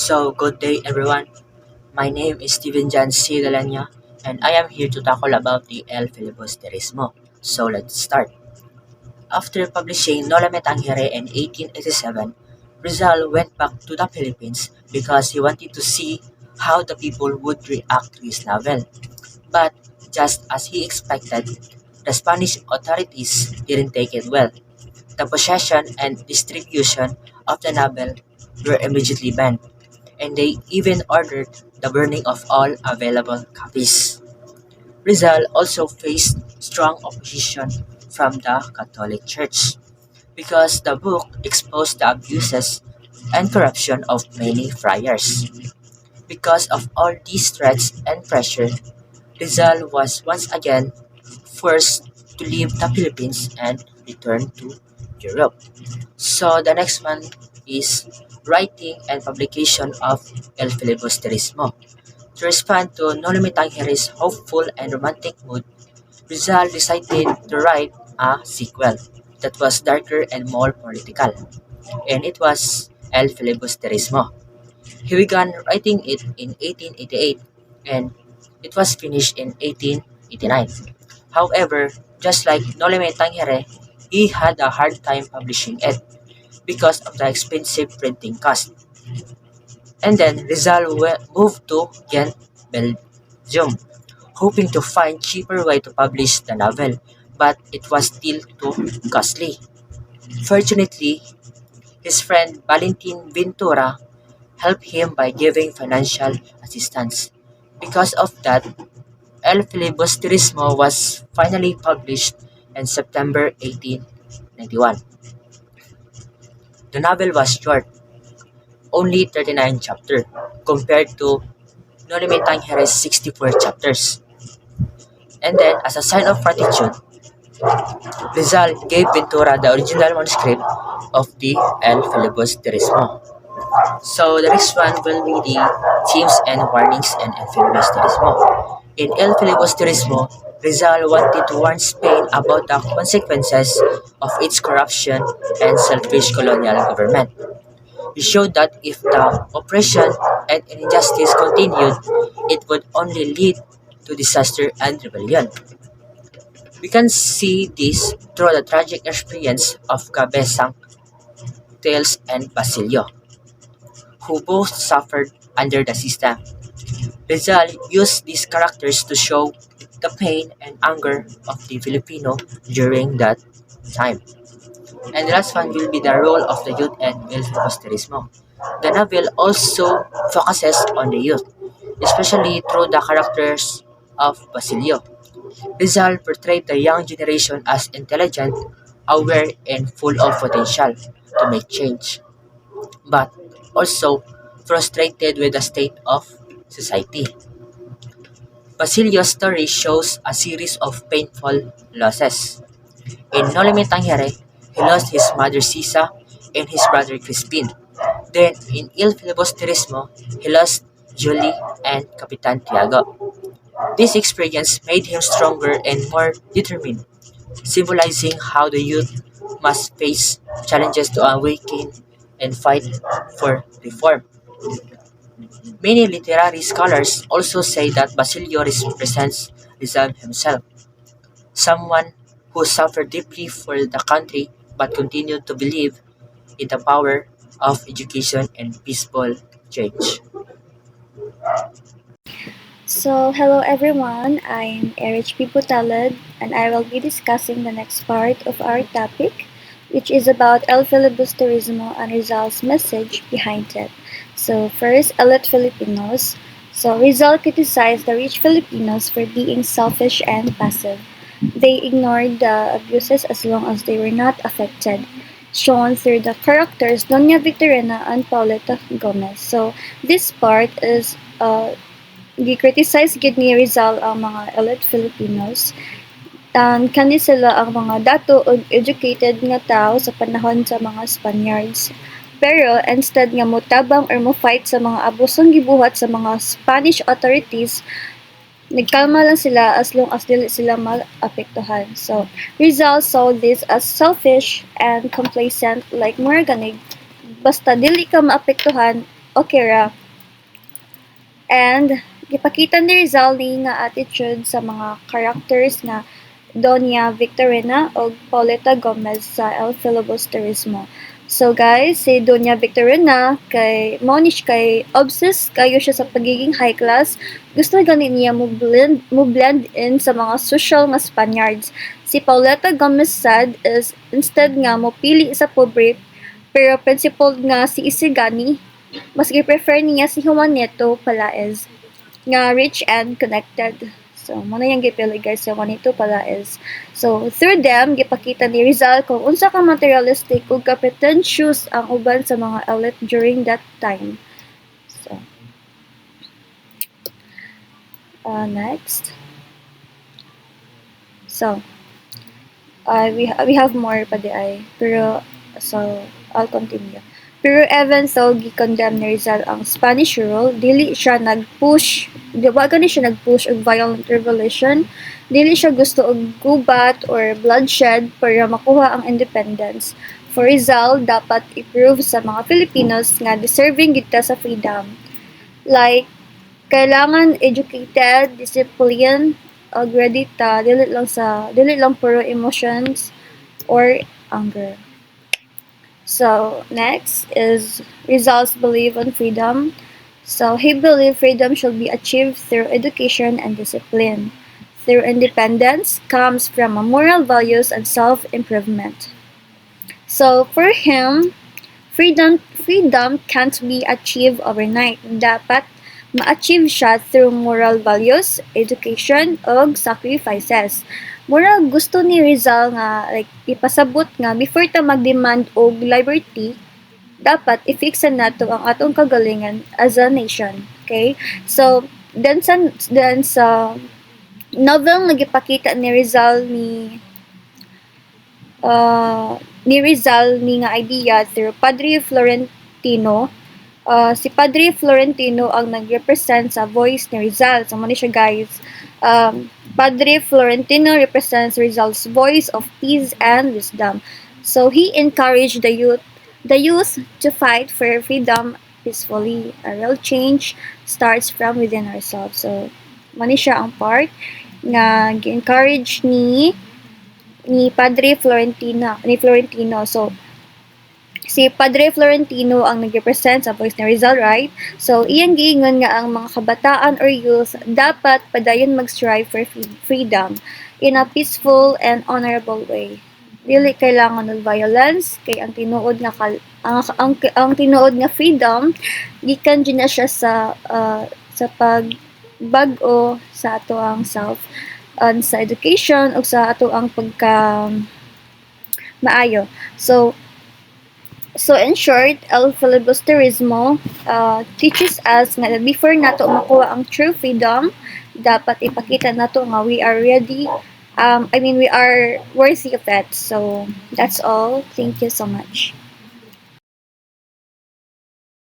Good day everyone. My name is Steven Jan C. Galanya, and I am here to tackle about the El Filibusterismo. So let's start. After publishing Nola Me Tangere in 1887, Rizal went back to the Philippines because he wanted to see how the people would react to his novel. But just as he expected, the Spanish authorities didn't take it well. The possession and distribution of the novel were immediately banned, and they even ordered the burning of all available copies. Rizal also faced strong opposition from the Catholic Church because the book exposed the abuses and corruption of many friars. Because of all these threats and pressure, Rizal was once again forced to leave the Philippines and return to Europe. So the next one is writing and publication of El Filibusterismo. To respond to Nolimi Tangeri's hopeful and romantic mood, Rizal decided to write a sequel that was darker and more political, and it was El Filibusterismo. He began writing it in 1888, and it was finished in 1889. However, just like Nolime Tangere, he had a hard time publishing it because of the expensive printing cost. And then Rizal moved to Ghent, Belgium, hoping to find cheaper way to publish the novel, but it was still too costly. Fortunately, his friend Valentin Ventura helped him by giving financial assistance. Because of that, El Filibusterismo was finally published in September 1891. The novel was short, only 39 chapters, compared to Nolime Tangeri's 64 chapters. And then, as a sign of gratitude, Rizal gave Ventura the original manuscript of the El Filibusterismo. So the next one will be the themes and warnings in El Filibusterismo. In El Filibusterismo, Rizal wanted to warn Spain about the consequences of its corruption and selfish colonial government. He showed that if the oppression and injustice continued, it would only lead to disaster and rebellion. We can see this through the tragic experience of Cabezang, Tales, and Basilio, who both suffered under the system. Rizal used these characters to show the pain and anger of the Filipino during that time. And the last one will be the role of the youth and El Filibusterismo. The novel also focuses on the youth, especially through the characters of Basilio. Rizal portrayed the young generation as intelligent, aware, and full of potential to make change, but also frustrated with the state of society. Basilio's story shows a series of painful losses. In Nolime Tangere, he lost his mother Sisa and his brother Crispin. Then, in Il Filibusterismo, he lost Julie and Capitan Tiago. This experience made him stronger and more determined, symbolizing how the youth must face challenges to awaken and fight for reform. Many literary scholars also say that Basilio represents Rizal himself, someone who suffered deeply for the country but continued to believe in the power of education and peaceful change. Hello everyone, I'm Erich P. Butalad, and I will be discussing the next part of our topic, which is about El Filibusterismo and Rizal's message behind it. First, elite Filipinos. Rizal criticized the rich Filipinos for being selfish and passive. They ignored the abuses as long as they were not affected, shown through the characters Doña Victorina and Pauleta Gomez. This part is gi-criticize gid ni Rizal ang mga elite Filipinos. Kani sila ang mga dato ug educated nga tao sa panahon sa mga Spaniards. Pero instead nga motabang or mo-fight sa mga abusong gibuhat sa mga Spanish authorities, nagkalma lang sila as long as dili sila maapektuhan. Rizal saw this as selfish and complacent, like more ganig basta dili ka maapektuhan, okay ra. And gipakita ni Rizal ni nga attitude sa mga characters nga Doña Victorina o Pauleta Gomez sa El Filibusterismo. So guys, si Doña Victorina kay Monish kay obsessed kayo siya sa pagiging high class. Gusto gani niya mo blend in sa mga social nga Spaniards. Si Pauleta Gomez sad is instead nga mo pili sa pobre pero principled nga si Isigani, mas gi-prefer niya si Juanito Palaez nga rich and connected. So, muna yung gipili guys, yung Juanito Palaez. So, through them, gipakita ni Rizal kung unsa ka materialistic ug ka pretentious ang uban sa mga elite during that time. So, next. So, we have more pa di ay. Pero, so, I'll continue. Pero even though gi-condemn ni Rizal ang Spanish rule, dili siya nag-push, wa gani siya nag-push og violent revolution, dili siya gusto og gubat or bloodshed para makuha ang independence. For Rizal, dapat i-prove sa mga Filipinos nga deserving kita sa freedom. Like, kailangan educated, discipline, og ready ta, dili lang puro emotions or anger. So, next is Rizal's belief on freedom. So, he believed freedom should be achieved through education and discipline. Through independence comes from a moral values and self-improvement. So, for him, freedom can't be achieved overnight. Dapat ma-achieve siya through moral values, education, ug sacrifices. Mura gusto ni Rizal nga like ipasabot nga before ta mag-demand og liberty, dapat i-fixan nato ang atong kagalingan as a nation. Okay? So, then sa novel nga gipakita ni Rizal ni nga idea through Padre Florentino. Si Padre Florentino ang nag-represent sa voice ni Rizal. So, muna siya guys. Padre Florentino represents Rizal's voice of peace and wisdom. So, he encouraged the youth to fight for freedom peacefully. A real change starts from within ourselves. So, muna siya ang part nga gi-encourage ni Padre Florentino. So, si Padre Florentino ang nag-represent sa voice ni Rizal, right? So, iyang giingon nga ang mga kabataan or youth dapat padayon mag-strive for freedom in a peaceful and honorable way. Dili kailangan ng violence kay ang tinuod nga ang tinuod nga freedom gikan na siya sa pagbag-o sa ato ang self sa education o sa ato ang pagka maayo. So in short, El Filibusterismo teaches us nga before nato makuha ang true freedom, dapat ipakita nato nga we are ready, we are worthy of it. So that's all. Thank you so much.